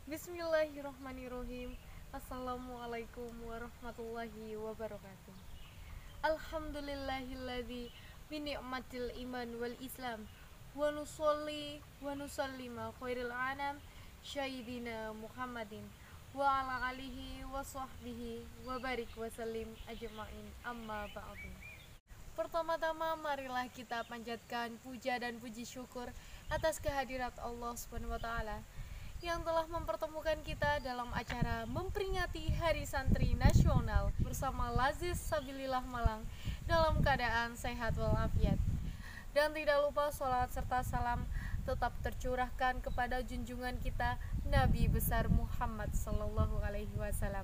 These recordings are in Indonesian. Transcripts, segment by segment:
Bismillahirrahmanirrahim. Assalamualaikum warahmatullahi wabarakatuh. Alhamdulillahilladzi bini'matil iman wal islam wa nusolli wa nusallima khairil anam syahidina Muhammadin wa ala alihi wa sahbihi wa barik wa sallim ajma'in amma ba'du. Pertama-tama marilah kita panjatkan puja dan puji syukur atas kehadirat Allah Subhanahu wa taala yang telah mempertemukan kita dalam acara memperingati Hari Santri Nasional bersama Lazis Sabilillah Malang dalam keadaan sehat walafiat. Dan tidak lupa sholawat serta salam tetap tercurahkan kepada junjungan kita Nabi besar Muhammad Sallallahu Alaihi Wasallam.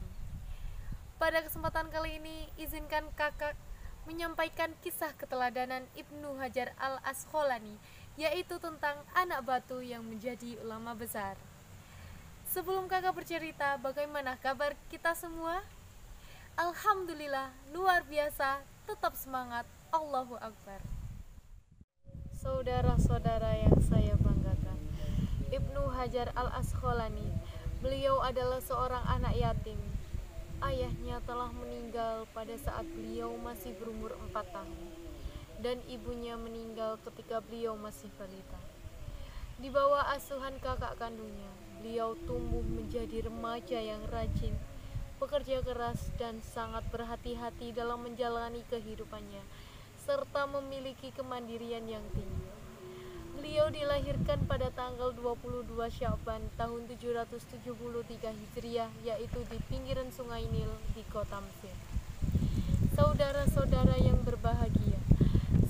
Pada kesempatan kali ini izinkan kakak menyampaikan kisah keteladanan Ibnu Hajar al-Asqalani, yaitu tentang anak batu yang menjadi ulama besar. Sebelum kakak bercerita, bagaimana kabar kita semua? Alhamdulillah, luar biasa, tetap semangat, Allahu Akbar. Saudara-saudara yang saya banggakan, Ibnu Hajar al-Asqalani, beliau adalah seorang anak yatim. Ayahnya telah meninggal pada saat beliau masih berumur 4 tahun, dan ibunya meninggal ketika beliau masih balita. Di bawah asuhan kakak kandungnya, beliau tumbuh menjadi remaja yang rajin, pekerja keras, dan sangat berhati-hati dalam menjalani kehidupannya, serta memiliki kemandirian yang tinggi. Beliau dilahirkan pada tanggal 22 Sya'ban tahun 773 Hijriah, yaitu di pinggiran Sungai Nil di kota Mesir. Saudara-saudara yang berbahagia,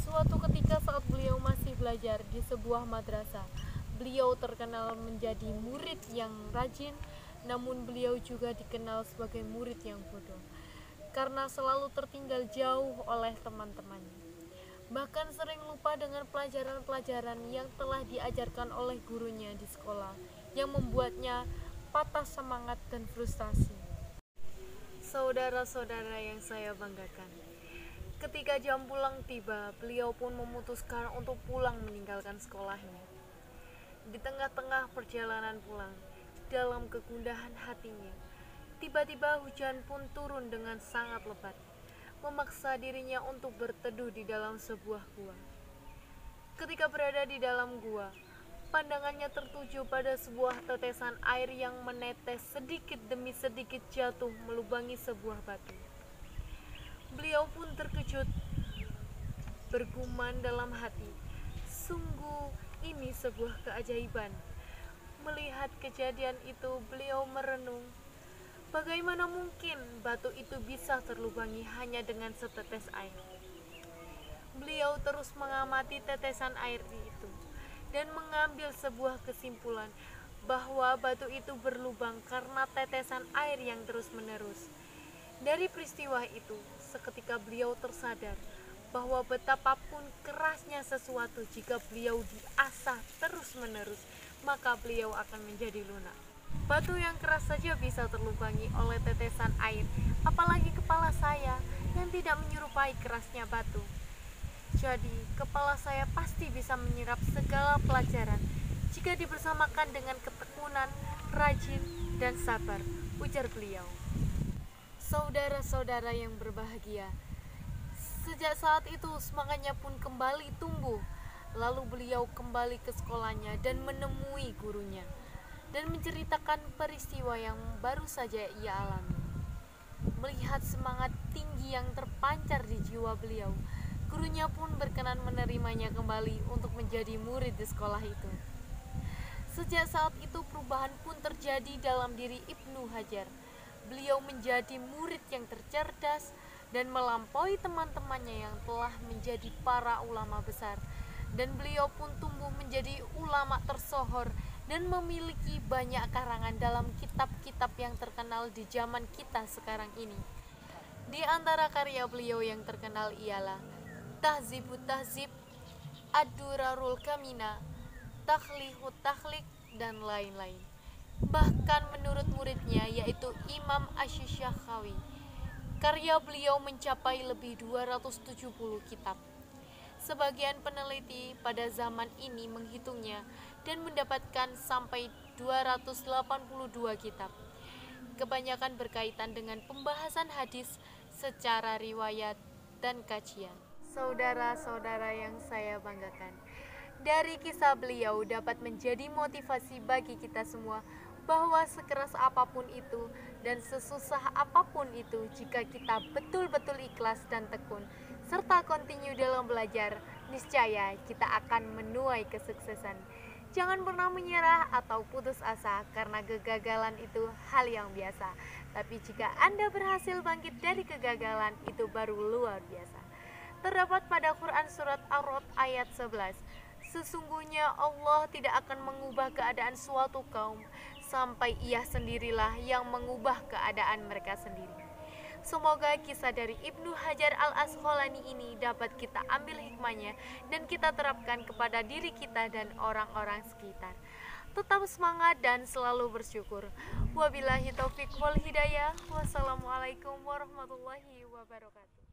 suatu ketika saat beliau masih belajar di sebuah madrasah, beliau terkenal menjadi murid yang rajin, namun beliau juga dikenal sebagai murid yang bodoh, karena selalu tertinggal jauh oleh teman-temannya. Bahkan sering lupa dengan pelajaran-pelajaran yang telah diajarkan oleh gurunya di sekolah, yang membuatnya patah semangat dan frustasi. Saudara-saudara yang saya banggakan, ketika jam pulang tiba, beliau pun memutuskan untuk pulang meninggalkan sekolahnya. Di tengah-tengah perjalanan pulang, dalam kegundahan hatinya, tiba-tiba hujan pun turun dengan sangat lebat, memaksa dirinya untuk berteduh di dalam sebuah gua. Ketika berada di dalam gua, pandangannya tertuju pada sebuah tetesan air yang menetes sedikit demi sedikit jatuh melubangi sebuah batu. Beliau pun terkejut, bergumam dalam hati, sungguh ini sebuah keajaiban. Melihat kejadian itu, beliau merenung, bagaimana mungkin batu itu bisa terlubangi hanya dengan setetes air. Beliau terus mengamati tetesan air itu dan mengambil sebuah kesimpulan bahwa batu itu berlubang karena tetesan air yang terus-menerus. Dari peristiwa itu, seketika beliau tersadar bahwa betapapun kerasnya sesuatu, jika beliau diasah terus-menerus, maka beliau akan menjadi lunak. Batu yang keras saja bisa terlubangi oleh tetesan air, apalagi kepala saya yang tidak menyerupai kerasnya batu. Jadi, kepala saya pasti bisa menyerap segala pelajaran jika dibersamakan dengan ketekunan, rajin, dan sabar, ujar beliau. Saudara-saudara yang berbahagia, sejak saat itu semangatnya pun kembali tumbuh. Lalu beliau kembali ke sekolahnya dan menemui gurunya dan menceritakan peristiwa yang baru saja ia alami. Melihat semangat tinggi yang terpancar di jiwa beliau, gurunya pun berkenan menerimanya kembali untuk menjadi murid di sekolah itu. Sejak saat itu perubahan pun terjadi dalam diri Ibnu Hajar. Beliau menjadi murid yang tercerdas dan melampaui teman-temannya yang telah menjadi para ulama besar, dan beliau pun tumbuh menjadi ulama tersohor dan memiliki banyak karangan dalam kitab-kitab yang terkenal di zaman kita sekarang ini. Di antara karya beliau yang terkenal ialah Tahzibut Tahzib, Ad-Durarul Kamina, Takhlihut Takhlik, dan lain-lain. Bahkan menurut muridnya yaitu Imam Asy-Syakhawi, karya beliau mencapai lebih 270 kitab. Sebagian peneliti pada zaman ini menghitungnya dan mendapatkan sampai 282 kitab. Kebanyakan berkaitan dengan pembahasan hadis secara riwayat dan kajian. Saudara-saudara yang saya banggakan, dari kisah beliau dapat menjadi motivasi bagi kita semua bahwa sekeras apapun itu dan sesusah apapun itu, jika kita betul-betul ikhlas dan tekun serta kontinu dalam belajar, niscaya kita akan menuai kesuksesan. Jangan pernah menyerah atau putus asa karena kegagalan itu hal yang biasa. Tapi jika Anda berhasil bangkit dari kegagalan, itu baru luar biasa. Terdapat pada Quran surat Ar-Rod ayat 11. Sesungguhnya Allah tidak akan mengubah keadaan suatu kaum sampai ia sendirilah yang mengubah keadaan mereka sendiri. Semoga kisah dari Ibnu Hajar Al-Asqalani ini dapat kita ambil hikmahnya dan kita terapkan kepada diri kita dan orang-orang sekitar. Tetap semangat dan selalu bersyukur. Wabillahi taufiq wal hidayah. Wassalamualaikum warahmatullahi wabarakatuh.